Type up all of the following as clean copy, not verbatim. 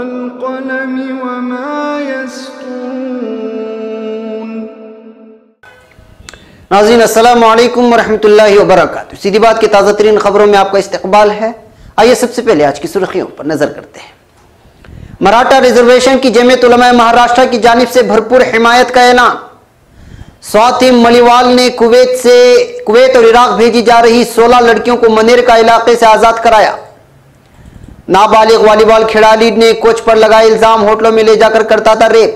वल क़लमि वमा यस्तून। नाज़रीन अस्सलामु अलैकुम वरहमतुल्लाहि वबरकातुहू। सीधी बात की ताज़ा तरीन खबरों में आपका इस्तकबाल है। आइए सबसे पहले आज की सुर्खियों पर नजर करते हैं। मराठा रिजर्वेशन की जमीयत उलमा महाराष्ट्र की जानिब से भरपूर हिमायत का ऐलान। स्वाति मलिवाल ने कुवैत और इराक भेजी जा रही 16 लड़कियों को मनेरका इलाके से आजाद कराया। नाबालिग वॉलीबॉल खिलाड़ी ने कोच पर लगाए इल्जाम, होटलों में ले जाकर करता था रेप।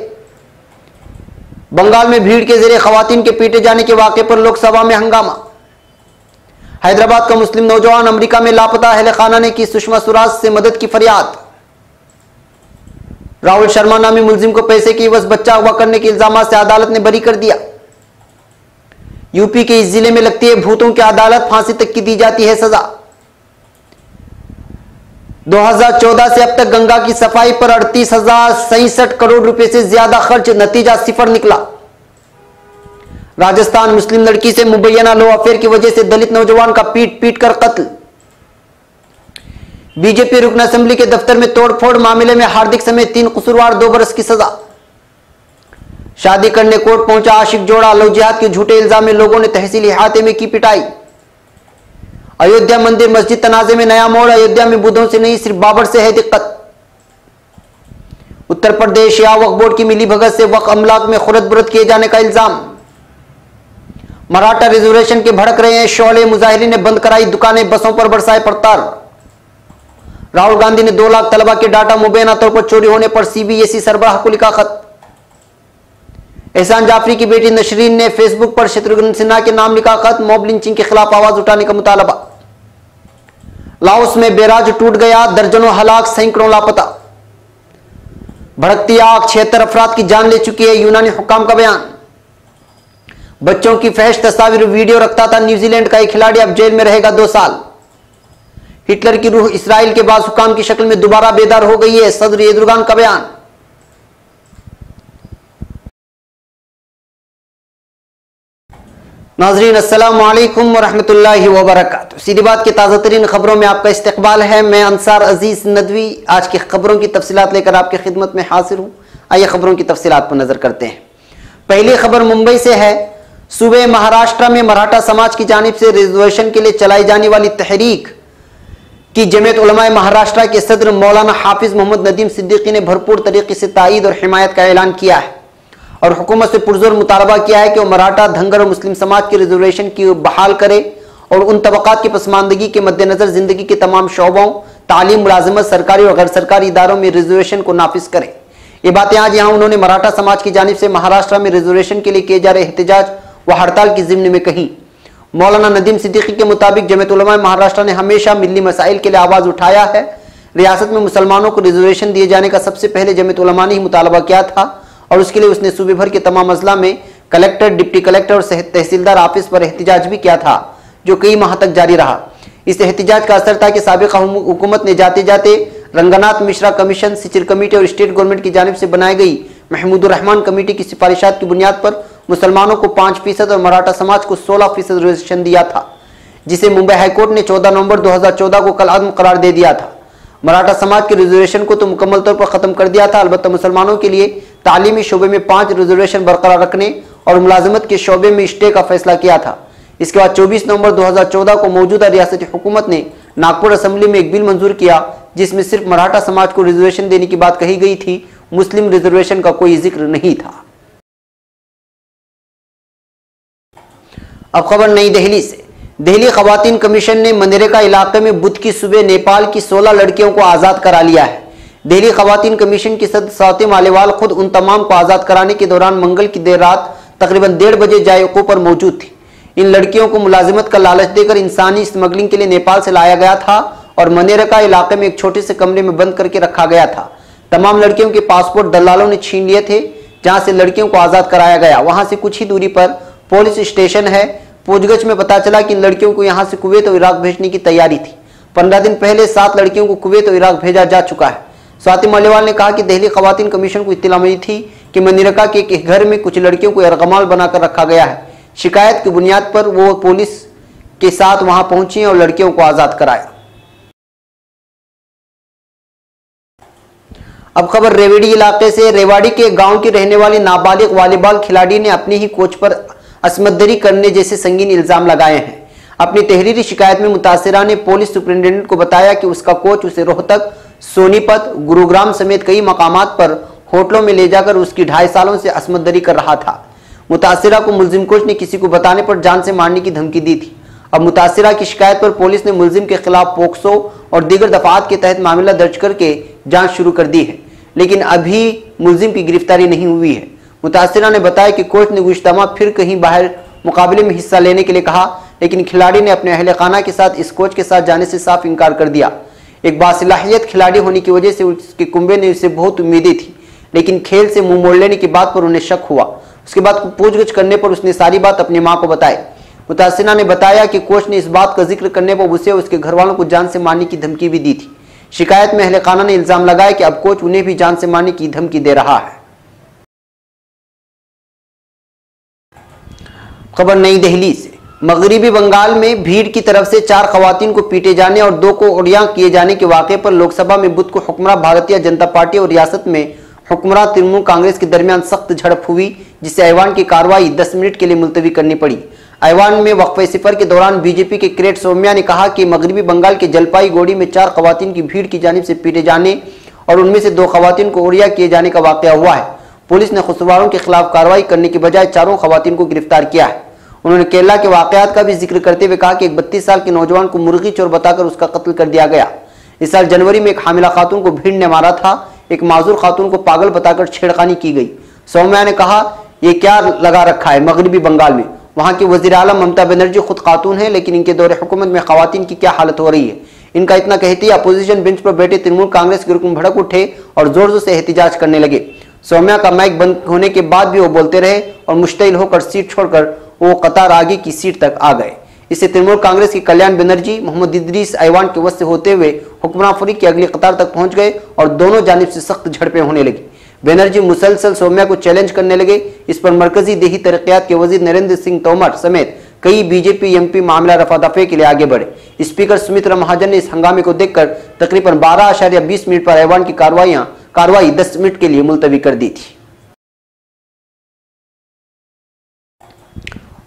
बंगाल में भीड़ के जरिए खवातीन के पीटे जाने के वाक़े पर लोकसभा में हंगामा। हैदराबाद का मुस्लिम नौजवान अमेरिका में लापता, अहले खाना ने की सुषमा स्वराज से मदद की फरियाद। राहुल शर्मा नामी मुलजिम को पैसे की एवज बच्चा अगवा करने के इल्जाम से अदालत ने बरी कर दिया। यूपी के इस जिले में लगती है भूतों की अदालत, फांसी तक की दी जाती है सजा। 2014 से अब तक गंगा की सफाई पर 38,067 करोड़ रुपए से ज्यादा खर्च, नतीजा सिफर निकला। राजस्थान मुस्लिम लड़की से मुबैना लो अफेयर की वजह से दलित नौजवान का पीट पीट कर कत्ल। बीजेपी रुकन असेंबली के दफ्तर में तोड़फोड़ मामले में हार्दिक समेत 3 कसूरवार 2 बरस की सजा। शादी करने कोर्ट पहुंचा आशिक जोड़ा, लव जिहाद के झूठे इल्जाम में लोगों ने तहसील इहाते में की पिटाई। अयोध्या मंदिर मस्जिद तनाजे में नया मोड़, अयोध्या में बुद्धों से नहीं सिर्फ बाबर से है दिक्कत। उत्तर प्रदेश या वक्फ बोर्ड की मिली भगत से वक्फ अमलाक में खुरद बुरद किए जाने का इल्जाम। मराठा रिजर्वेशन के भड़क रहे हैं शोले, मुजाहिरीन ने बंद कराई दुकानें, बसों पर बरसाए पड़ताल। राहुल गांधी ने 2 लाख तलबा के डाटा मुबैना तौर पर चोरी होने पर सीबीएसई सरबराह को लिखा खत। एहसान जाफरी की बेटी नशरीन ने फेसबुक पर शत्रुघ्न सिन्हा के नाम लिखा खत, मॉब लिंचिंग के खिलाफ आवाज उठाने का मुतालबा। लाओस में बैराज टूट गया, दर्जनों हलाक, सैकड़ों लापता। भड़कती आग 76 अफराद की जान ले चुकी है, यूनानी हुक्काम का बयान। बच्चों की फहश तस्वीर वीडियो रखता था न्यूजीलैंड का एक खिलाड़ी, अब जेल में रहेगा 2 साल। हिटलर की रूह इसराइल के बाद हुक्काम की शक्ल में दोबारा बेदार हो गई है, सदर एर्दोगान का बयान। नाज़रीन अस्सलामु अलैकुम वरहमतुल्लाहि वबरकातुहू। सीधी बात की ताज़ा तरीन खबरों में आपका इस्तकबाल है। मैं अंसार अजीज नदवी आज की खबरों की तफसीलात लेकर आपकी खिदमत में हाजिर हूँ। आइए खबरों की तफसीलात पर नजर करते हैं। पहली खबर मुंबई से है। सूबे महाराष्ट्र में मराठा समाज की जानिब से रिजर्वेशन के लिए चलाई जाने वाली तहरीक की जमीयत उलमा महाराष्ट्र के सदर मौलाना हाफिज मोहम्मद नदीम सिद्दीकी ने भरपूर तरीके से ताईद और हिमायत का ऐलान किया है और हुकूमत से पुरजोर मुतालबा किया है कि वो मराठा, धंगर और मुस्लिम समाज के रिजर्वेशन की बहाल करे और उन तबकात की पसमानदगी के मद्देनजर जिंदगी के तमाम शोबों, तालीम, मुलाजमत, सरकारी और गैर सरकारी इदारों में रिजर्वेशन को नाफिज करे। ये बातें आज यहाँ उन्होंने मराठा समाज की जानिब से महाराष्ट्र में रिजर्वेशन के लिए किए जा रहे एहतजाज व हड़ताल की ज़िम्न में कही। मौलाना नदीम सिद्दीकी के मुताबिक जमीयत उलमा महाराष्ट्र ने हमेशा मिली मसाइल के लिए आवाज़ उठाया है। रियासत में मुसलमानों को रिजर्वेशन दिए जाने का सबसे पहले जमीयत उलमा ने ही मुतालबा किया था और उसके लिए उसने सूबे भर के तमाम अजला में कलेक्टर, डिप्टी कलेक्टर और तहसीलदार ऑफिस पर एहतजाज भी किया था, जो कई माह तक जारी रहा। इस एहतजाज का असर था कि साबिक़ा हुकूमत ने जाते जाते रंगनाथ मिश्रा कमीशन, सिचिर कमेटी और स्टेट गवर्नमेंट की जानिब से बनाई गई महमूदुर रहमान कमेटी की सिफारिशात की बुनियाद पर मुसलमानों को 5% और मराठा समाज को 16% रिजर्वेशन दिया था, जिसे मुंबई हाईकोर्ट ने 14 नवंबर 2014 को कल अदम करार दे दिया था। मराठा समाज के रिजर्वेशन को तो मुकम्मल तौर पर खत्म कर दिया था, अलबत्ता मुसलमानों के लिए तालीमी शोबे में 5 रिजर्वेशन बरकरार रखने और मुलाजमत के शोबे में स्टे का फैसला किया था। इसके बाद 24 नवंबर 2014 को मौजूदा रियासती हुकूमत ने नागपुर असेंबली में एक बिल मंजूर किया, जिसमें सिर्फ मराठा समाज को रिजर्वेशन देने की बात कही गई थी, मुस्लिम रिजर्वेशन का कोई जिक्र नहीं था। अब खबर नई दिल्ली से। दिल्ली खवातीन कमीशन ने मनरेगा इलाके में बुध की सुबह नेपाल की 16 लड़कियों को आज़ाद करा लिया है। दिल्ली खवातीन कमीशन की सदस्य स्वाति मालेवाल खुद उन तमाम को आज़ाद कराने के दौरान मंगल की देर रात तकरीबन 1:30 बजे जायको पर मौजूद थी। इन लड़कियों को मुलाजिमत का लालच देकर इंसानी स्मगलिंग के लिए नेपाल से लाया गया था और मनरेगा इलाके में एक छोटे से कमरे में बंद करके रखा गया था। तमाम लड़कियों के पासपोर्ट दलालों ने छीन लिए थे। जहां से लड़कियों को आज़ाद कराया गया, वहां से कुछ ही दूरी पर पुलिस स्टेशन है। पूछगछ में पता चला कि इन लड़कियों को यहां से कुवैत और इराक भेजने की तैयारी थी। 15 दिन पहले 7 लड़कियों को कुवैत और इराक भेजा जा चुका है। स्वाति मालेवाल ने कहा कि दिल्ली खवातीन कमीशन को इत्तला मिली थी कि मनरेगा के एक घर में कुछ लड़कियों को यरगमाल बनाकर रखा गया है। शिकायत की बुनियाद पर वो पुलिस के साथ वहां पहुंची और लड़कियों को आज़ाद कराया। अब खबर रेवाड़ी इलाके से। रेवाड़ी के गांव की रहने वाली नाबालिग वॉलीबॉल खिलाड़ी ने अपने ही कोच पर असमतदरी करने जैसे संगीन इल्जाम लगाए हैं। अपनी तहरीरी शिकायत में मुतासिरा ने पुलिस सुपरिटेंडेंट को बताया कि उसका कोच उसे रोहतक, सोनीपत, गुरुग्राम समेत कई मकामात पर होटलों में ले जाकर उसकी 2.5 सालों से असमतदरी कर रहा था। मुतासिरा को मुलजिम कोच ने किसी को बताने पर जान से मारने की धमकी दी थी। अब मुतासिरा की शिकायत पर पुलिस ने मुलजिम के खिलाफ पोक्सो और दीगर दफात के तहत मामला दर्ज करके जांच शुरू कर दी है, लेकिन अभी मुलजिम की गिरफ्तारी नहीं हुई है। मुतासिरा ने बताया कि कोच ने गुश्तमा फिर कहीं बाहर मुकाबले में हिस्सा लेने के लिए कहा, लेकिन खिलाड़ी ने अपने अहले खाना के साथ इस कोच के साथ जाने से साफ इनकार कर दिया। एक बासलाहियत खिलाड़ी होने की वजह से उसके कुंबे ने उससे बहुत उम्मीदें थी, लेकिन खेल से मुंह मोड़ लेने की बात पर उन्हें शक हुआ। उसके बाद पूछगछ करने पर उसने सारी बात अपनी मां को बताई। मुतासिरा ने बताया कि कोच ने इस बात का जिक्र करने पर उसे उसके घर वालों को जान से मारने की धमकी भी दी थी। शिकायत में अहले खाना ने इल्जाम लगाया कि अब कोच उन्हें भी जान से मारने की धमकी दे रहा है। खबर नई दिल्ली से। मगरिबी बंगाल में भीड़ की तरफ से 4 खवातीन को पीटे जाने और 2 को उड़िया किए जाने के वाक़े पर लोकसभा में बुध को हुक्मरान भारतीय जनता पार्टी और रियासत में हुक्मरान तृणमूल कांग्रेस के दरमियान सख्त झड़प हुई, जिससे ऐवान की कार्रवाई 10 मिनट के लिए मुलतवी करनी पड़ी। ऐवान में वक्फे सिफर के दौरान बीजेपी के किरेट सौम्या ने कहा कि मगरिबी बंगाल के जलपाईगुड़ी में 4 खवातीन की भीड़ की जानिब से पीटे जाने और उनमें से 2 खवातीन को उड़िया किए जाने का वाक़या हुआ है। पुलिस ने कसूरवारों के खिलाफ कार्रवाई करने के बजाय 4 खवातीन को गिरफ्तार किया है। उन्होंने केरला के वाकयात का भी जिक्र करते हुए कहा कि एक 32 साल के नौजवान को मुर्गी चोर बताकर उसका कत्ल कर दिया गया। इस साल जनवरी में एक हामिला खातून को भीड़ ने मारा था। एक माजूर खातून को पागल बताकर छेड़खानी की गई। सौम्या ने कहा, यह क्या लगा रखा है मगरिबी बंगाल में। वहां की वजीर आलम ममता बनर्जी खुद खातून है, लेकिन इनके दौरे हुकूमत में खवातीन की क्या हालत हो रही है। इनका इतना कहती है अपोजिशन बेंच पर बैठे तृणमूल कांग्रेस के रुकन भड़क उठे और जोर जोर से एहतिजाज करने लगे। सौम्या का माइक बंद होने के बाद भी वो बोलते रहे और मुश्तइल होकर सीट छोड़कर वो कतार आगे की सीट तक आ गए। इससे तृणमूल कांग्रेस की कल्याण बनर्जी मोहम्मद इदरीस ऐवान के वश से होते हुए हुक्मरान फरीक की अगली कतार तक पहुंच गए और दोनों जानिब से सख्त झड़पें होने लगी। बनर्जी मुसलसल सौम्या को चैलेंज करने लगे। इस पर मरकजी देही तरक्यात के वजीर नरेंद्र सिंह तोमर समेत कई बीजेपी एमपी मामला रफा दफे के लिए आगे बढ़े। स्पीकर सुमित्रा महाजन ने इस हंगामे को देखकर तकरीबन 12.20 मिनट पर ऐवान की कार्रवाई 10 मिनट के लिए मुलतवी कर दी थी।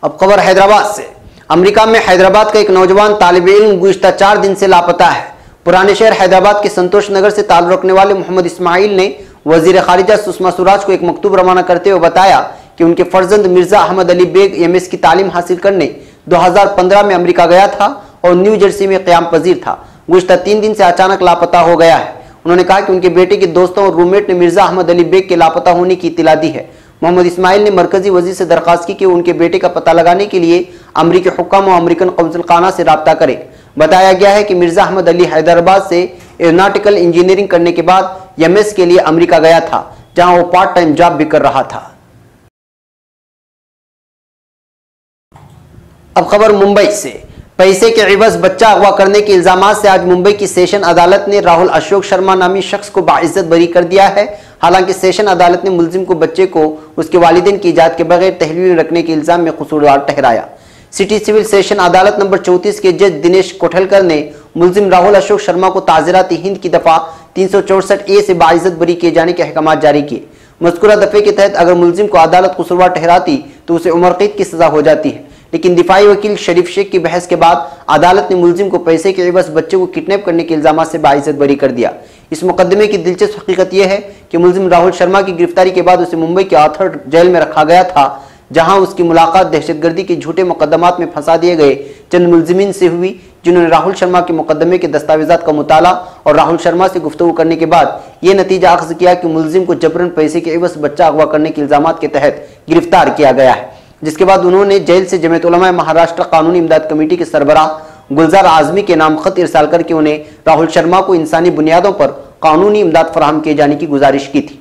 अब खबर हैदराबाद से। अमेरिका में हैदराबाद का एक नौजवान तालिब इल्म गुज़िश्ता 4 दिन से लापता है। पुराने शहर हैदराबाद के संतोष नगर से ताल्लुक़ रखने वाले मोहम्मद इस्माइल ने वजीर खारिजा सुषमा स्वराज को एक मकतूब रवाना करते हुए बताया कि उनके फर्जंद मिर्जा अहमद अली बेग एमएस की तालीम हासिल करने 2015 में अमेरिका गया था और न्यू जर्सी में क़याम पजीर था। गुज़िश्ता 3 दिन से अचानक लापता हो गया है। उन्होंने कहा कि उनके बेटे के दोस्तों और रूममेट ने मिर्जा अहमद अली बेग के लापता होने की इत्तला दी है। मोहम्मद इस्माइल ने मरकजी वजीर से दरख्वास्त की कि उनके बेटे का पता लगाने के लिए अमरीकी हुक्काम और अमरीकन कौंसिल खाना से रब्ता करें। बताया गया है कि मिर्जा अहमद अली हैदराबाद से एरोनॉटिकल इंजीनियरिंग करने के बाद एमएस के लिए अमेरिका गया था, जहां वो पार्ट टाइम जॉब भी कर रहा था। अब खबर मुंबई से। पैसे के एवज बच्चा अगवा करने के इल्जाम से आज मुंबई की सेशन अदालत ने राहुल अशोक शर्मा नामी शख्स को बाइज्जत बरी कर दिया है। हालांकि सेशन अदालत ने मुलजिम को बच्चे को उसके वालिदैन की इजाजत के बगैर तहवील में रखने के इल्जाम में कसूरवार ठहराया। सिटी सिविल सेशन अदालत नंबर 34 के जज दिनेश कोठलकर ने मुलजिम राहुल अशोक शर्मा को ताज़ीरात हिंद की दफा 364A से बाइज्जत बरी किए जाने के अहकाम जारी किए। मज़कूरा दफे के तहत अगर मुलजिम को अदालत कसूरवार ठहराती तो उसे उम्र कैद की सजा हो जाती है, लेकिन दिफाई वकील शरीफ शेख की बहस के बाद अदालत ने मुलजिम को पैसे के एवज बच्चे को किडनैप करने के इल्जाम से बाइज्जत बरी कर दिया। इस मुकदमे की दिलचस्प हकीकत यह है कि मुलजिम राहुल शर्मा की गिरफ्तारी के बाद उसे मुंबई के आर्थर जेल में रखा गया था, जहां उसकी मुलाकात दहशतगर्दी के झूठे मुकदमात में फंसा दिए गए चंद मुलजिमीन से हुई, जिन्होंने राहुल शर्मा के मुकदमे के दस्तावेजात का मुताला और राहुल शर्मा से गुफ्तगू करने के बाद यह नतीजा अख्ज़ किया कि मुलजिम को जबरन पैसे के एवज बच्चा अगवा करने के इल्जाम के तहत गिरफ्तार किया गया है। जिसके बाद उन्होंने जेल से जमीयत उलमा महाराष्ट्र कानूनी इमदाद कमेटी के सरबराह गुलजार आजमी के नाम खत इरसाल करके उन्हें राहुल शर्मा को इंसानी बुनियादों पर कानूनी इमदाद फराहम किए जाने की गुजारिश की थी।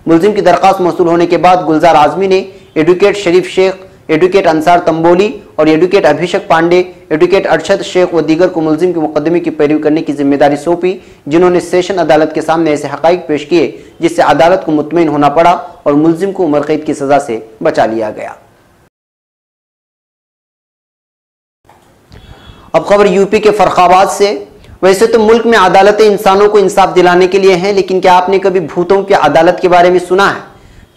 मुलजिम की दरख्वास्त मौसूल होने के बाद गुलजार आजमी ने एडवोकेट शरीफ शेख, एडवोकेट अंसार तंबोली और एडवोकेट अभिषेक पांडे, एडवोकेट अरशद शेख व दीगर को मुलजिम के मुकदमे की पैरवी करने की जिम्मेदारी सौंपी, जिन्होंने सेशन अदालत के सामने ऐसे हकाइक पेश किए जिससे अदालत को मुतमईन होना पड़ा और मुलजिम को उम्र कैद की सजा से बचा लिया गया। अब खबर यूपी के फर्रुखाबाद से। वैसे तो मुल्क में अदालतें इंसानों को इंसाफ दिलाने के लिए हैं, लेकिन क्या आपने कभी भूतों की अदालत के बारे में सुना है?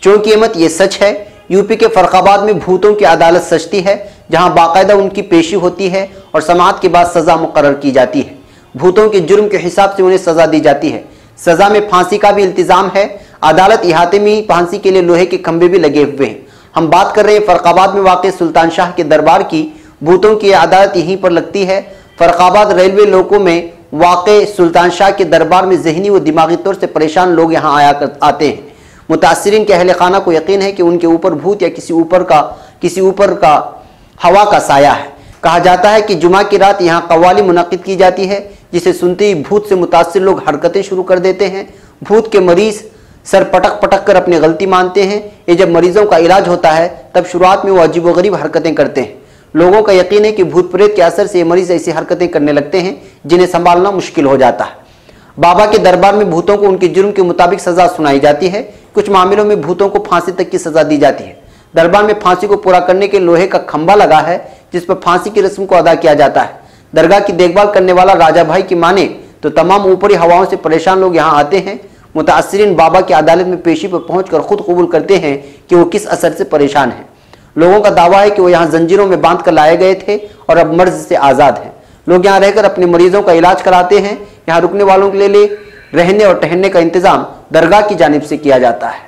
चूंकि मत ये सच है, यूपी के फर्रुखाबाद में भूतों की अदालत सजती है, जहां बाकायदा उनकी पेशी होती है और समाअत के बाद सजा मुकर्रर की जाती है। भूतों के जुर्म के हिसाब से उन्हें सजा दी जाती है। सजा में फांसी का भी इल्तिजाम है। अदालत इहाते में ही फांसी के लिए लोहे के खंभे भी लगे हुए हैं। हम बात कर रहे हैं फर्रुखाबाद में वाक़ सुल्तान शाह के दरबार की। भूतों की अदालत यहीं पर लगती है। फर्रुखाबाद रेलवे लोकों में वाक़ सुल्तान शाह के दरबार में जहनी व दिमागी तौर से परेशान लोग यहाँ आते हैं। मुतासिरीन के अहले खाना को यकीन है कि उनके ऊपर भूत या किसी ऊपर का हवा का साया है। कहा जाता है कि जुमा की रात यहाँ कव्वाली मुनक़िद की जाती है, जिसे सुनते ही भूत से मुतासिर लोग हरकतें शुरू कर देते हैं। भूत के मरीज सर पटक पटक कर अपनी गलती मानते हैं। ये जब मरीजों का इलाज होता है तब शुरुआत में वो अजीबोगरीब हरकतें करते हैं। लोगों का यकीन है कि भूत प्रेत के असर से ये मरीज ऐसी हरकतें करने लगते हैं जिन्हें संभालना मुश्किल हो जाता है। बाबा के दरबार में भूतों को उनके जुर्म के मुताबिक सजा सुनाई जाती है। कुछ मामलों में भूतों को फांसी तक की सजा दी जाती है। दरबार में फांसी को पूरा करने के लोहे का खंभा लगा है, जिस पर फांसी की रस्म को अदा किया जाता है। दरगाह की देखभाल करने वाला राजा भाई की माने तो तमाम ऊपरी हवाओं से परेशान लोग यहाँ आते हैं। मुतासिरीन बाबा की अदालत में पेशी पर पहुंचकर खुद कबूल करते हैं कि वो किस असर से परेशान हैं। लोगों का दावा है कि वो यहाँ जंजीरों में बांध कर लाए गए थे और अब मर्ज से आज़ाद हैं। लोग यहाँ रहकर अपने मरीजों का इलाज कराते हैं। यहाँ रुकने वालों के लिए रहने और ठहरने का इंतजाम दरगाह की जानिब से किया जाता है।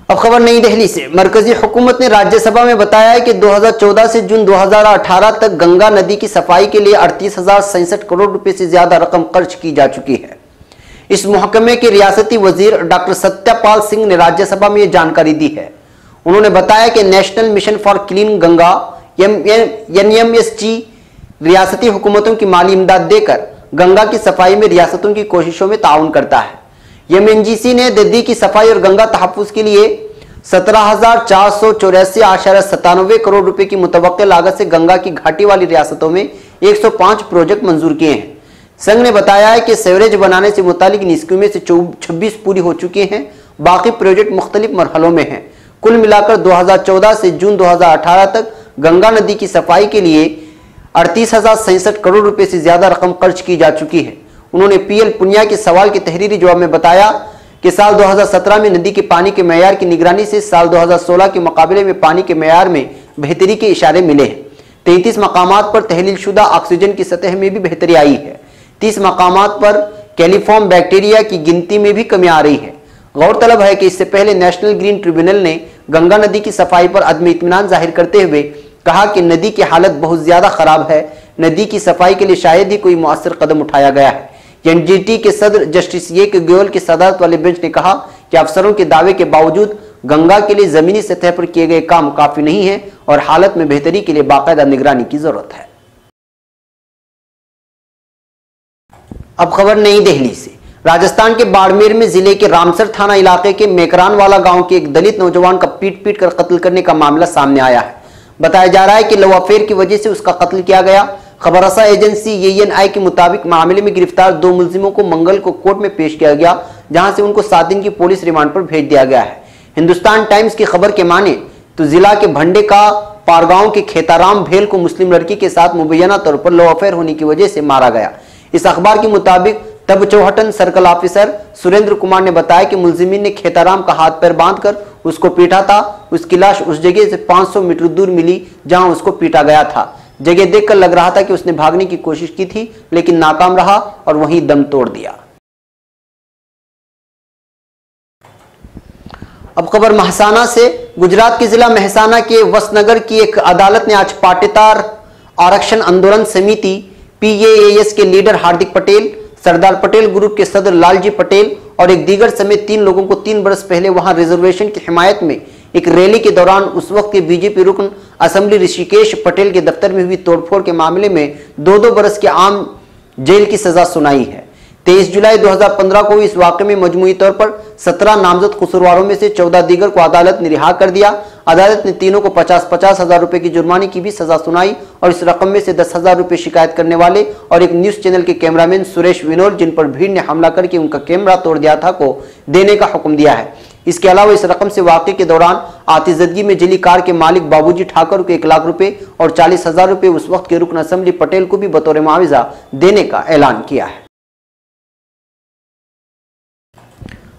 अब खबर नई दिल्ली से। मरकजी हुकूमत ने राज्यसभा में बताया है कि 2014 से जून 2018 तक गंगा नदी की सफाई के लिए 38,067 करोड़ रुपए से ज्यादा रकम खर्च की जा चुकी है। इस महकमे के रियासती वजीर डॉक्टर सत्यपाल सिंह ने राज्यसभा में यह जानकारी दी है। उन्होंने बताया कि national mission for clean Ganga NMSG रियासती हुकूमतों की माली इमदाद देकर गंगा की सफाई में रियासतों की कोशिशों में ताउन करता है। MNGC ने नदी की सफाई और गंगा तहफ़्फ़ुज़ के लिए 17,484.97 करोड़ रुपए की मुतवक्किल लागत से गंगा की घाटी वाली रियासतों में 105 प्रोजेक्ट मंजूर किए हैं। संघ ने बताया है कि सेवरेज बनाने से मुतालिक इन स्कीमों में से 26 पूरी हो चुकी हैं। बाकी प्रोजेक्ट मुख्तलिफ मरहलों में हैं। कुल मिलाकर 2014 से जून 2018 तक गंगा नदी की सफाई के लिए 38,067 करोड़ रुपए से ज्यादा रकम खर्च की जा चुकी है। उन्होंने PL पुनिया के सवाल के तहरीरी जवाब में बताया कि साल 2017 में नदी के पानी के मेयार की निगरानी से साल 2016 के मुकाबले में पानी के मेयार में बेहतरी के इशारे मिले हैं। 33 मकामात पर तहलील शुदा ऑक्सीजन की सतह में भी बेहतरी आई है। 30 मकामात पर कैलिफॉर्म बैक्टीरिया की गिनती में भी कमी आ रही है। गौरतलब है कि इससे पहले नेशनल ग्रीन ट्रिब्यूनल ने गंगा नदी की सफाई पर अदम इत्मीनान जाहिर करते हुए कहा कि नदी की हालत बहुत ज्यादा खराब है। नदी की सफाई के लिए शायद ही कोई मुअस्सर कदम उठाया गया है। NGT के सदर जस्टिस ये के गोयल की सदारत वाले बेंच ने कहा कि अफसरों के दावे के बावजूद गंगा के लिए जमीनी सतह पर किए गए काम काफी नहीं है और हालत में बेहतरी के लिए बाकायदा निगरानी की जरूरत है। अब खबर नई दिल्ली से। राजस्थान के बाड़मेर में जिले के रामसर थाना इलाके के मेकरानवाला गांव के एक दलित नौजवान का पीट कर कत्ल करने का मामला सामने आया है। बताया जा रहा है कि लव अफेयर की वजह से उसका कत्ल किया गया। खबर रसा एजेंसी ANI के मुताबिक मामले में गिरफ्तार 2 मुलजिमों को मंगल को कोर्ट में पेश किया गया, जहां से उनको 7 दिन की पुलिस रिमांड पर भेज दिया गया है। हिंदुस्तान टाइम्स की खबर के माने तो जिला के भंडे का पारगांव के खेताराम भेल को मुस्लिम लड़की के साथ मुबैना तौर पर लव अफेयर होने की वजह से मारा गया। इस अखबार के मुताबिक तब चौहटन सर्कल ऑफिसर सुरेंद्र कुमार ने बताया कि मुलजिमीन ने खेताराम का हाथ पैर बांधकर उसको पीटा था। उसकी लाश उस जगह से 500 मीटर दूर मिली जहां उसको पीटा गया था। जगह देखकर लग रहा था कि उसने भागने की कोशिश की थी, लेकिन नाकाम रहा और वहीं दम तोड़ दिया। अब खबर महसाना से। गुजरात के जिला महसाना के वसनगर की एक अदालत ने आज पाटीदार आरक्षण आंदोलन समिति PAAS के लीडर हार्दिक पटेल, सरदार पटेल ग्रुप के सदर लालजी पटेल और एक दीगर समेत 3 लोगों को 3 बरस पहले वहां रिजर्वेशन की हिमायत में एक रैली के दौरान उस वक्त के बीजेपी रुकन असेंबली ऋषिकेश पटेल के दफ्तर में हुई तोड़फोड़ के मामले में 2-2 बरस के आम जेल की सजा सुनाई है। 23 जुलाई 2015 को इस वाक़े में मजमूई तौर पर 17 नामजद कसूरवारों में से 14 दीगर को अदालत ने रिहा कर दिया। अदालत ने तीनों को 50-50 हजार रुपए की जुर्माने की भी सजा सुनाई और इस रकम में से 10,000 रुपए शिकायत करने वाले और एक न्यूज चैनल के कैमरामैन सुरेश विनोद, जिन पर भीड़ ने हमला करके उनका कैमरा तोड़ दिया था, को देने का हुक्म दिया है। इसके अलावा इस रकम से वाकये के दौरान आतिशदगी में जली कार के मालिक बाबूजी ठाकुर को 1 लाख रुपए और 40,000 रुपए उस वक्त के रुकन असेंबली पटेल को भी बतौर मुआवजा देने का ऐलान किया है।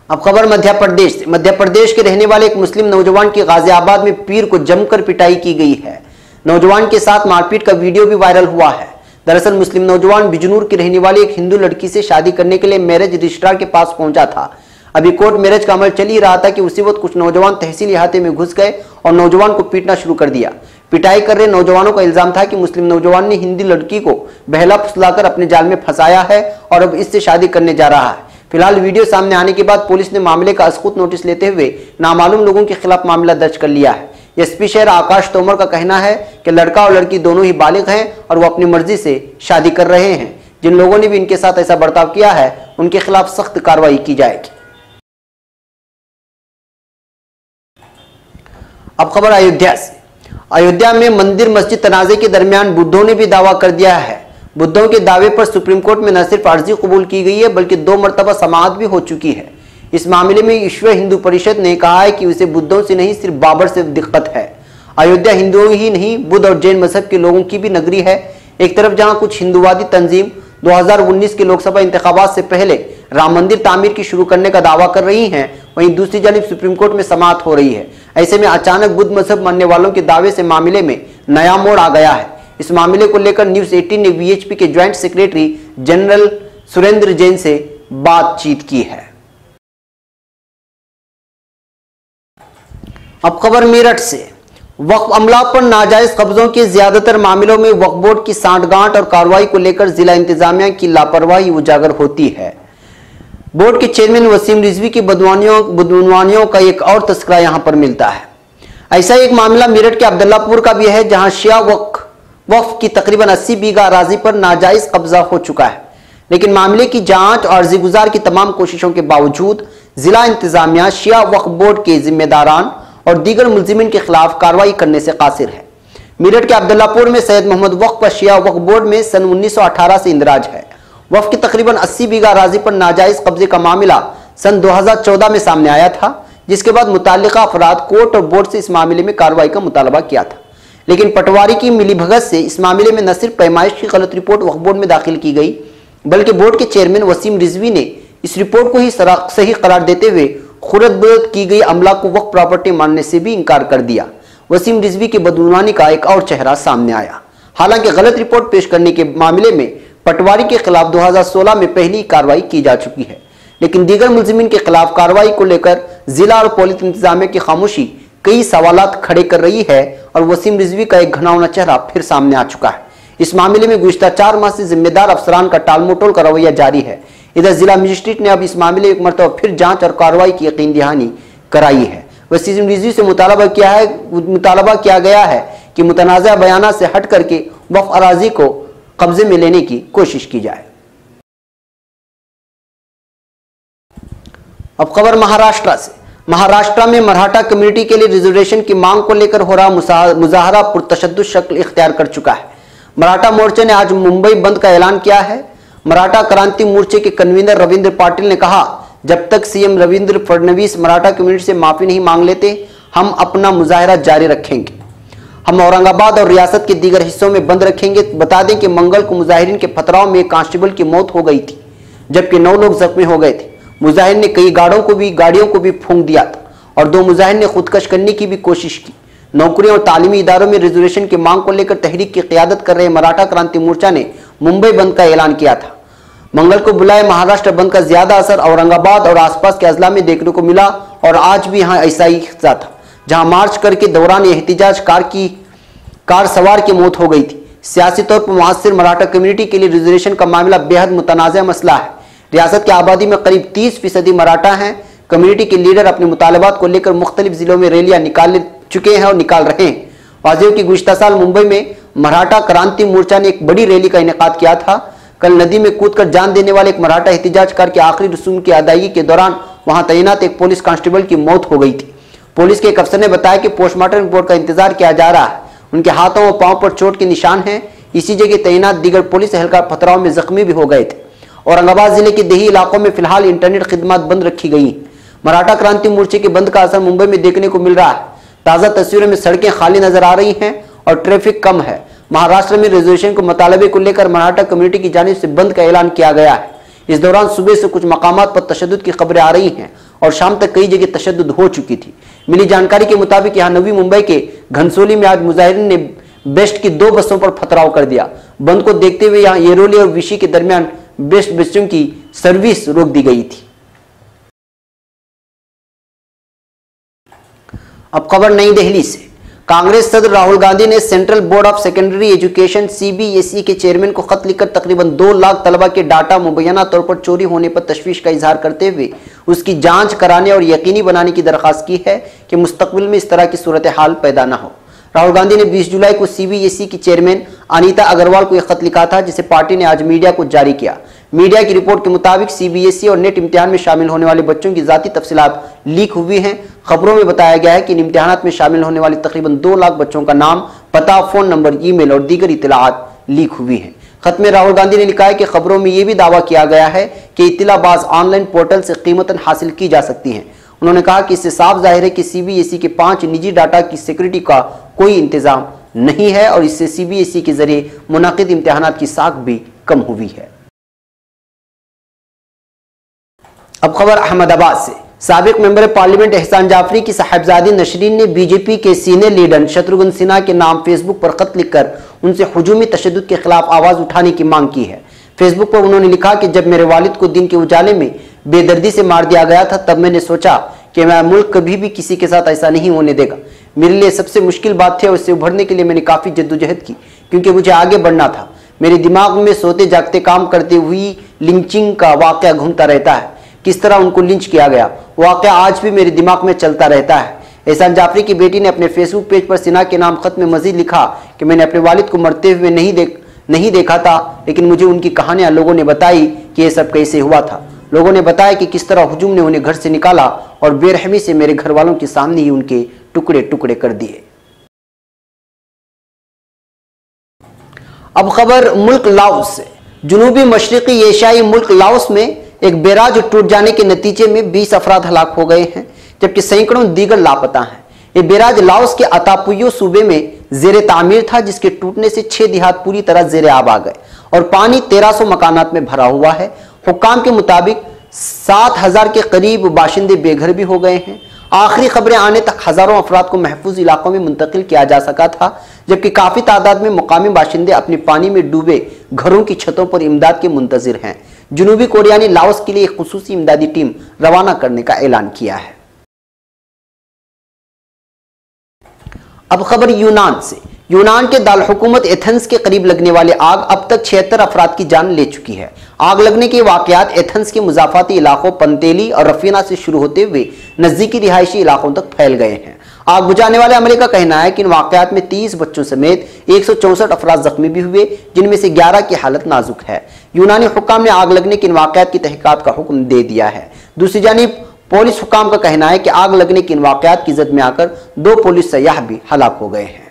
अब खबर मध्य प्रदेश से। मध्य प्रदेश के रहने वाले एक मुस्लिम नौजवान की गाजियाबाद में पीर को जमकर पिटाई की गई है। नौजवान के साथ मारपीट का वीडियो भी वायरल हुआ है। दरअसल मुस्लिम नौजवान बिजनूर की रहने वाली एक हिंदू लड़की से शादी करने के लिए मैरिज रजिस्ट्रार के पास पहुंचा था। अभी कोर्ट मैरिज का अमल चल ही रहा था कि उसी वक्त कुछ नौजवान तहसील इहाते में घुस गए और नौजवान को पीटना शुरू कर दिया। पिटाई कर रहे नौजवानों का इल्जाम था कि मुस्लिम नौजवान ने हिंदी लड़की को बहला फुसलाकर अपने जाल में फंसाया है और अब इससे शादी करने जा रहा है। फिलहाल वीडियो सामने आने के बाद पुलिस ने मामले का अस्कुत नोटिस लेते हुए नामालूम लोगों के खिलाफ मामला दर्ज कर लिया है। एसपी शहर आकाश तोमर का कहना है कि लड़का और लड़की दोनों ही बालिग हैं और वो अपनी मर्जी से शादी कर रहे हैं। जिन लोगों ने भी इनके साथ ऐसा बर्ताव किया है उनके खिलाफ सख्त कार्रवाई की जाएगी। अब खबर अयोध्या से। अयोध्या में मंदिर मस्जिद तनाजे के दरमियान बुद्धों ने भी दावा कर दिया है। बुद्धों के दावे पर सुप्रीम कोर्ट में न सिर्फ अर्जी कबूल की गई है बल्कि 2 मरतबा समाअत भी हो चुकी है। इस मामले में विश्व हिंदू परिषद ने कहा है कि उसे बुद्धों से नहीं सिर्फ बाबर से दिक्कत है। अयोध्या हिंदुओं ही नहीं बुद्ध और जैन मजहब के लोगों की भी नगरी है। एक तरफ जहां कुछ हिंदुवादी तंजीम 2019 के लोकसभा इंतखाबात से पहले राम मंदिर तामीर की शुरू करने का दावा कर रही हैं, वहीं दूसरी जानिब सुप्रीम कोर्ट में समाअत हो रही है। ऐसे में अचानक बुद्ध मजहब मानने वालों के दावे से मामले में नया मोड़ आ गया है। इस मामले को लेकर न्यूज 18 ने वीएचपी के joint secretary general Surendra Jain से बातचीत की है। अब खबर मेरठ से। वक्फ अमला पर नाजायज कब्जों के ज्यादातर मामलों में वक्फ बोर्ड की सांठगांठ और कार्रवाई को लेकर जिला इंतजामिया की लापरवाही उजागर होती है। बोर्ड के चेयरमैन वसीम रिजवी की बदगुमानियों का एक और तस्करा यहां पर मिलता है। ऐसा एक मामला मेरठ के अब्दुल्लापुर का भी है, जहां शिया वक्फ की तकरीबन 80 बीघा अराजी पर नाजायज कब्जा हो चुका है। लेकिन मामले की जांच और अर्जी गुजार की तमाम कोशिशों के बावजूद जिला इंतजामिया शिया वक्फ बोर्ड के जिम्मेदारान और दीगर मुलजिमीन के खिलाफ कार्रवाई करने से कासिर है। मेरठ के अब्दुल्लापुर में सैयद मोहम्मद वक्फ शिया वक्फ बोर्ड में सन 1918 से इंदराज है। वक्फ की तकरीबन 80 बीघा अराजी पर नाजायज कब्जे का मामला सन 2014 में सामने आया था, जिसके बाद मुताल्लिका अफराद कोर्ट और बोर्ड से इस मामले में कार्रवाई का मुतालबा किया था। लेकिन पटवारी की मिलीभगत से इस मामले में न सिर्फ पैमाइश की गलत रिपोर्ट वक्फ बोर्ड में दाखिल की गई, बल्कि बोर्ड के चेयरमैन वसीम रिजवी ने इस रिपोर्ट को ही सही करार देते हुए खुरद-बुरद की गई अमला को वक्फ प्रॉपर्टी मानने से भी इनकार कर दिया। वसीम रिजवी की बदगुमानी का एक और चेहरा सामने आया। हालांकि गलत रिपोर्ट पेश करने के मामले में पटवारी के खिलाफ 2016 में पहली कार्रवाई की जा चुकी है, लेकिन दीगर मुलजिमीन के खिलाफ कार्रवाई को लेकर जिला और पुलिस इंतजामिया की खामोशी कई सवालात खड़े कर रही है और वसीम रिजवी का एक घनावना चेहरा फिर सामने आ चुका है। इस मामले में गुज़िश्ता 4 माह से जिम्मेदार अफसरान का टालमटोल का रवैया जारी है। इधर जिला मजिस्ट्रेट ने अब इस मामले में एक मरतबा फिर जांच और कार्रवाई की यकीन दहानी कराई है। वसीम रिजवी से मुतालबा किया गया है कि मुतनाज़ा बयाना से हट करके वक्फ अराजी को कब्जे में लेने की कोशिश की जाए। अब खबर महाराष्ट्र से। महाराष्ट्र में मराठा कम्युनिटी के लिए रिजर्वेशन की मांग को लेकर हो रहा मुजाहरा पुरतशद्दुद शक्ल इख्तियार कर चुका है। मराठा मोर्चे ने आज मुंबई बंद का ऐलान किया है। मराठा क्रांति मोर्चे के कन्वीनर रविंद्र पाटिल ने कहा, जब तक सीएम रविंद्र फडणवीस मराठा कम्युनिटी से माफी नहीं मांग लेते, हम अपना मुजाहरा जारी रखेंगे। हम औरंगाबाद और रियासत के दीगर हिस्सों में बंद रखेंगे। बता दें कि मंगल को मुजाहिरीन के पथराव में एक कांस्टेबल की मौत हो गई थी, जबकि 9 लोग जख्मी हो गए थे। मुजाहिर ने कई गाड़ियों को भी फूंक दिया था और 2 मुजाहिर ने खुदकश करने की भी कोशिश की। नौकरियों और तालीमी इदारों में रिजर्वेशन की मांग को लेकर तहरीक की क़यादत कर रहे मराठा क्रांति मोर्चा ने मुंबई बंद का ऐलान किया था। मंगल को बुलाए महाराष्ट्र बंद का ज्यादा असर औरंगाबाद और आसपास के अजला में देखने को मिला और आज भी यहाँ ऐसा ही था, जहां मार्च करके दौरान एहतिजाज कार सवार की मौत हो गई थी। सियासी तौर पर मुआसिर मराठा कम्युनिटी के लिए रिजर्वेशन का मामला बेहद मुतनाज़ा मसला है। रियासत की आबादी में करीब 30% मराठा हैं। कम्युनिटी के लीडर अपने मुतालबात को लेकर मुख्तलिफ जिलों में रैलियां निकाल चुके हैं और निकाल रहे हैं। वाज़ेह कि गुज़िश्ता साल मुंबई में मराठा क्रांति मोर्चा ने एक बड़ी रैली का इनेकाद किया था। कल नदी में कूदकर जान देने वाले एक मराठा एहतिजाजकार के आखिरी रसूम की अदायगी के दौरान वहां तैनात एक पुलिस कांस्टेबल की मौत हो गई थी। पुलिस के एक अफसर ने बताया कि पोस्टमार्टम रिपोर्ट का इंतजार किया जा रहा है। उनके हाथों और पांव पर चोट के निशान हैं। इसी जगह तैनात दीगर पुलिस एहलकार पथराव में जख्मी भी हो गए थे। औरंगाबाद जिले के देही इलाकों में फिलहाल इंटरनेट खिदमत बंद रखी गई। मराठा क्रांति मोर्चे के बंद का असर मुंबई में देखने को मिल रहा है। ताजा तस्वीरों में सड़कें खाली नजर आ रही हैं और ट्रैफिक कम है। महाराष्ट्र में रिजर्वेशन को मुतालबे को लेकर मराठा कम्युनिटी की जानिब से बंद का ऐलान किया गया है। इस दौरान सुबह से कुछ मकामात पर तशद्दुद की खबरें आ रही हैं और शाम तक कई जगह तशद्दुद हो चुकी थी। मिली जानकारी के मुताबिक यहाँ नवी मुंबई के घनसोली में आज मुजाहिरीन ने बेस्ट की 2 बसों पर पथराव कर दिया। बंद को देखते हुए यहाँ येरोली और विशी के दरमियान बेस्ट बसों की सर्विस रोक दी गई थी। अब खबर नई दिल्ली से। कांग्रेस सदर राहुल गांधी ने central board of secondary education CBSE के चेयरमैन को खत लिखकर तकरीबन 2 लाख तलबा के डाटा मुबैना तौर पर चोरी होने पर तशवीश का इजहार करते हुए उसकी जांच कराने और यकीनी बनाने की दरखास्त की है कि मुस्तकबिल में इस तरह की सूरत हाल पैदा न हो। राहुल गांधी ने 20 जुलाई को सीबीएसई की चेयरमैन अनीता अग्रवाल को यह खत लिखा था, जिसे पार्टी ने आज मीडिया को जारी किया। मीडिया की रिपोर्ट के मुताबिक सीबीएसई और नेट इम्तिहान में शामिल होने वाले बच्चों की जाती तफसीलात लीक हुई हैं। खबरों में बताया गया है कि इन इम्तिहानात में शामिल होने वाले तकरीबन 2 लाख बच्चों का नाम, पता, फोन नंबर, ईमेल और दीगर इत्तलाआत लीक हुई हैं। खत में राहुल गांधी ने लिखा है कि खबरों में यह भी दावा किया गया है कि इत्तलाबाज ऑनलाइन पोर्टल से कीमतन हासिल की जा सकती हैं। उन्होंने कहा कि इससे साफ जाहिर है कि सीबीएसई के 5 निजी डाटा की सिक्योरिटी का कोई इंतजाम नहीं है और इससे सीबीएसई के जरिए मुनाकिद इम्तिहानात की साख भी कम हुई है। अब खबर अहमदाबाद से। साबिक मेंबर पार्लियामेंट एहसान जाफरी की साहिबजादी नशरीन ने बीजेपी के सीनियर लीडर शत्रुघ्न सिन्हा के नाम फेसबुक पर खत लिखकर उनसे हुजूमी तशद्दुद के खिलाफ आवाज उठाने की मांग की है। फेसबुक पर उन्होंने लिखा कि जब मेरे वालिद को दिन के उजाले में बेदर्दी से मार दिया गया था, तब मैंने सोचा कि मैं मुल्क कभी भी किसी के साथ ऐसा नहीं होने देगा। मेरे लिए सबसे मुश्किल बात थी और इससे उभरने के लिए मैंने काफ़ी जद्दोजहद की, क्योंकि मुझे आगे बढ़ना था। मेरे दिमाग में सोते जागते काम करते हुई लिंचिंग का वाक़या घूमता रहता है, किस तरह उनको लिंच किया गया, वाक़या आज भी मेरे दिमाग में चलता रहता है। एहसान जाफरी की बेटी ने अपने फेसबुक पेज पर सिन्हा के नाम खत में मजीद लिखा कि मैंने अपने वालिद को मरते हुए नहीं देखा था, लेकिन मुझे उनकी कहानियां लोगों ने बताई कि यह सब कैसे हुआ था। लोगों ने बताया कि किस तरह हुजूम ने उन्हें घर से निकाला और बेरहमी से मेरे घर वालों के सामने ही उनके टुकड़े टुकड़े कर दिए। अब खबर मुल्क लाओस से। जुनूबी मशरकी एशियाई मुल्क लाओस में एक बैराज टूट जाने के नतीजे में 20 अफराद हलाक हो गए हैं, जबकि सैकड़ों दीगर लापता हैं। ये बैराज लाओस के अतापुयो सूबे में जेर तामीर था, जिसके टूटने से 6 देहात पूरी तरह जेर आब आ गए और पानी 1300 मकानात में भरा हुआ है। हुक्काम के मुताबिक 7000 के करीब बाशिंदे बेघर भी हो गए हैं। आखिरी खबरें आने तक हजारों अफराद को महफूज इलाकों में मुंतकिल किया जा सका था, जबकि काफी तादाद में मुकामी बाशिंदे अपने पानी में डूबे घरों की छतों पर इमदाद के मुंतजिर हैं। जुनूबी कोरिया ने लाओस के लिए एक खुसूसी इमदादी टीम रवाना करने का ऐलान किया है। अब खबर यूनान से। यूनान के दारहुकूमत एथेंस के करीब लगने वाली आग अब तक 76 अफराद की जान ले चुकी है। आग लगने के वाकयात एथेंस के मुजाफाती इलाकों पंतेली और रफीना से शुरू होते हुए नजदीकी रिहायशी इलाकों तक फैल गए हैं। आग बुझाने वाले अमले का कहना है कि इन वाकयात में 30 बच्चों समेत 164 अफराद जख्मी भी हुए, जिनमें से 11 की हालत नाजुक है। यूनानी हुक्काम ने आग लगने के इन वाकयात की तहकीकात का हुक्म दे दिया है। दूसरी जानिब पुलिस हुक्काम का कहना है कि आग लगने के इन वाकयात की जद में आकर 2 पुलिस सयाह भी हलाक हो गए हैं।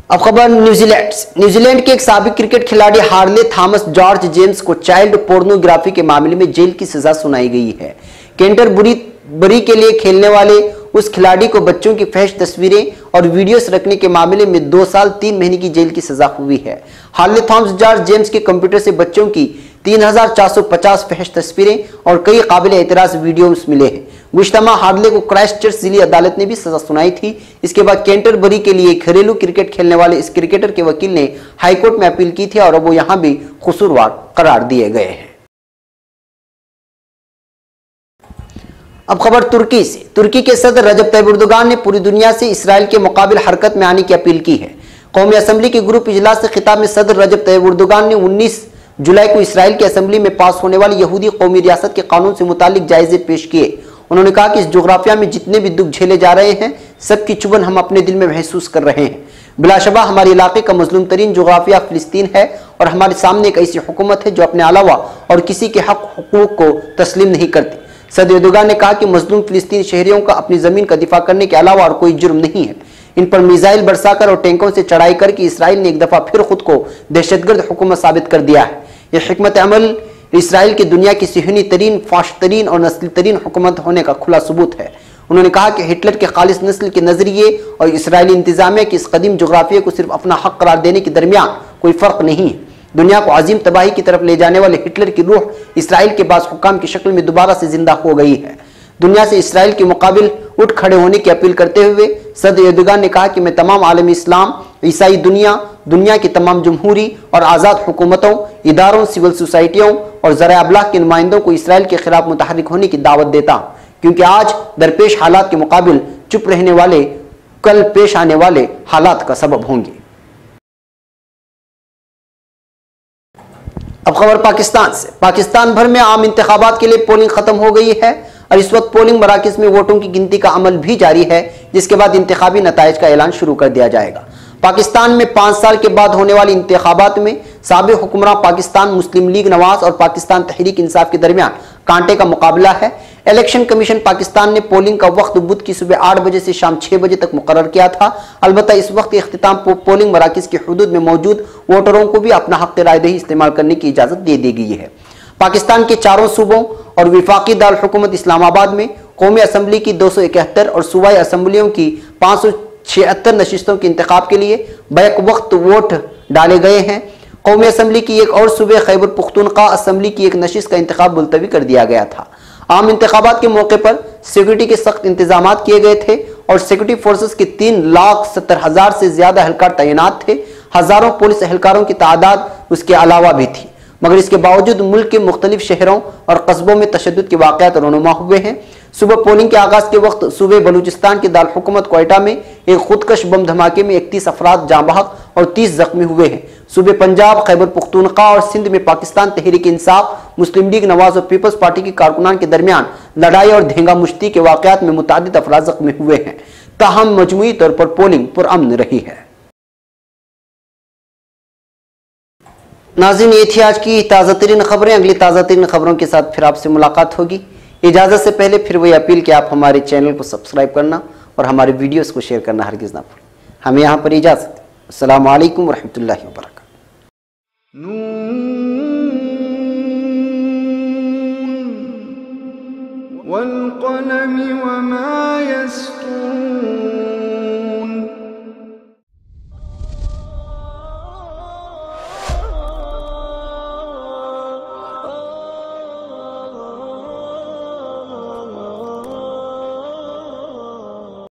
अब खबर न्यूजीलैंड से। न्यूजीलैंड के एक साबिक क्रिकेट खिलाड़ी हार्ले थॉमस जॉर्ज जेम्स को चाइल्ड पोर्नोग्राफी के मामले में जेल की सजा सुनाई गई है। कैंटरबरी के लिए खेलने वाले उस खिलाड़ी को बच्चों की फहश तस्वीरें और वीडियोस रखने के मामले में 2 साल 3 महीने की जेल की सजा हुई है। हार्ले थॉमस जॉर्ज जेम्स के कंप्यूटर से बच्चों की 3450 फहश तस्वीरें और कई काबिल एतराज वीडियोस मिले हैं। गुश्तमा हार्ले को क्राइस्ट चर्च जिली अदालत ने भी सजा सुनाई थी। इसके बाद कैंटरबरी के लिए घरेलू क्रिकेट खेलने वाले इस क्रिकेटर के वकील ने हाईकोर्ट में अपील की थी और अब वो यहां भी कसूरवार करार दिए गए हैं। अब खबर तुर्की से। तुर्की के सदर रजब तैयब एर्दोगान ने पूरी दुनिया से इसराइल के मुकाबिल हरकत में आने की अपील की है। कौमी असम्बली के ग्रुप इजलास से खिताब में सदर रजब तैयब एर्दोगान ने 19 जुलाई को इसराइल की असम्बली में पास होने वाली यहूदी कौमी रियासत के कानून से मुतालिक जायजे पेश किए। उन्होंने कहा कि इस जोग्राफिया में जितने भी दुख झेले जा रहे हैं, सबकी चुभन हम अपने दिल में महसूस कर रहे हैं। बिलाशबा हमारे इलाके का मजलूम तरीन जोग्राफिया फिलिस्तीन है और हमारे सामने एक ऐसी हुकूमत है जो अपने अलावा और किसी के हक हुकूक को तस्लीम नहीं करती। सदर एर्दोगान ने कहा कि मजलूम फिलिस्तीनी शहरियों का अपनी जमीन का दिफा करने के अलावा और कोई जुर्म नहीं है। इन पर मिसाइल बरसाकर और टैंकों से चढ़ाई करके इसराइल ने एक दफा फिर खुद को दहशतगर्द हुकूमत साबित कर दिया है। यह हिकमत अमल इसराइल की दुनिया की सिहनी तरीन, फाश तरीन और नस्ली तरीन हुकूमत होने का खुला सबूत है। उन्होंने कहा कि हिटलर के खालिस नस्ल के नजरिए और इसराइली इंतजामिया की इस कदीम जोग्राफिया को सिर्फ अपना हक करार देने के दरमियान कोई फर्क नहीं है। दुनिया को अजीम तबाही की तरफ ले जाने वाले हिटलर की रूह इसराइल के बाद हुक्काम की शक्ल में दोबारा से जिंदा हो गई है। दुनिया से इसराइल के मुकाबिल उठ खड़े होने की अपील करते हुए सदर एर्दोगान ने कहा कि मैं तमाम आलमी इस्लाम, ईसाई दुनिया की तमाम जमहूरी और आज़ाद हुकूमतों, इदारों, सिविल सोसाइटियों और ज़राए अबलाग के नुमाइंदों को इसराइल के खिलाफ मुतहर्रिक होने की दावत देता हूँ, क्योंकि आज दरपेश हालात के मुकाबिल चुप रहने वाले कल पेश आने वाले हालात का सबब होंगे। अब खबर पाकिस्तान से। पाकिस्तान भर में आम इंतखाबात के लिए पोलिंग खत्म हो गई है और इस वक्त पोलिंग मराकज़ में वोटों की गिनती का अमल भी जारी है, जिसके बाद इंतखाबी नताइज का ऐलान शुरू कर दिया जाएगा। पाकिस्तान में 5 साल के बाद होने वाली इंतखाबात में साबिक़ हुक्मरान पाकिस्तान मुस्लिम लीग नवाज और पाकिस्तान तहरीक इंसाफ के दरमियान कांटे का मुकाबला है। इलेक्शन कमीशन पाकिस्तान ने पोलिंग का वक्त बुध की सुबह 8 बजे से शाम 6 बजे तक मुकर्रर किया था। अलबत्ता इस वक्त इख्तिताम पोलिंग मराकज़ की हुदूद में मौजूद वोटरों को भी अपना हक़ रायदही इस्तेमाल करने की इजाज़त दे दी गई है। पाकिस्तान के चारों सूबों और विफाकी दारुल हुकूमत इस्लामाबाद में कौमी असम्बली की 271 और सूबाई असम्बलियों की 576 नशिस्तों के इंतखाब के लिए बैक वक्त वोट डाले गए हैं। कौमी असम्बली की एक और सूबे खैबर पख्तूनख्वा असम्बली की एक नशिस्त का इंतखाब मुलतवी कर दिया गया था। आम इंतखाबात के मौके पर सिक्योरिटी के सख्त इंतजाम किए गए थे और सिक्योरिटी फोर्सेस के 3,70,000 से ज्यादा एहलकार तैनात थे। हजारों पुलिस एहलकारों की तादाद उसके अलावा भी थी, मगर इसके बावजूद मुल्क के मुख्तलिफ शहरों और कस्बों में तशद्दुद के वाक़यात रोनुमा हुए हैं। सुबह पोलिंग के आगाज के वक्त सूबे बलूचिस्तान के दारुल हुकूमत क्वेटा में एक खुदकश बम धमाके में 31 अफराद जाँ बहक और 30 जख्मी हुए हैं। सूबे पंजाब, खैबर पख्तूनख्वा और सिंध में पाकिस्तान तहरीक इंसाफ, मुस्लिम लीग नवाज और पीपल्स पार्टी के कारकुनान के दरमियान लड़ाई और धेंगा मुश्ती के वाक़यात में मुतअद्दिद अफराद जख्मी हुए हैं। ताहम मजमूई तौर पर पोलिंग पुरअमन रही है। नाज़रीन, ये थी आज की ताज़ा तरीन खबरें। अगली ताज़ा तरीन खबरों के साथ फिर आपसे मुलाकात होगी। इजाज़त से पहले फिर वही अपील कि आप हमारे चैनल को सब्सक्राइब करना और हमारे वीडियोस को शेयर करना हरगिज़ ना भूलें। हमें यहाँ पर इजाज़त। अस्सलामु अलैकुम वरहमतुल्लाहि वबरकातुहू। वल क़लम वमा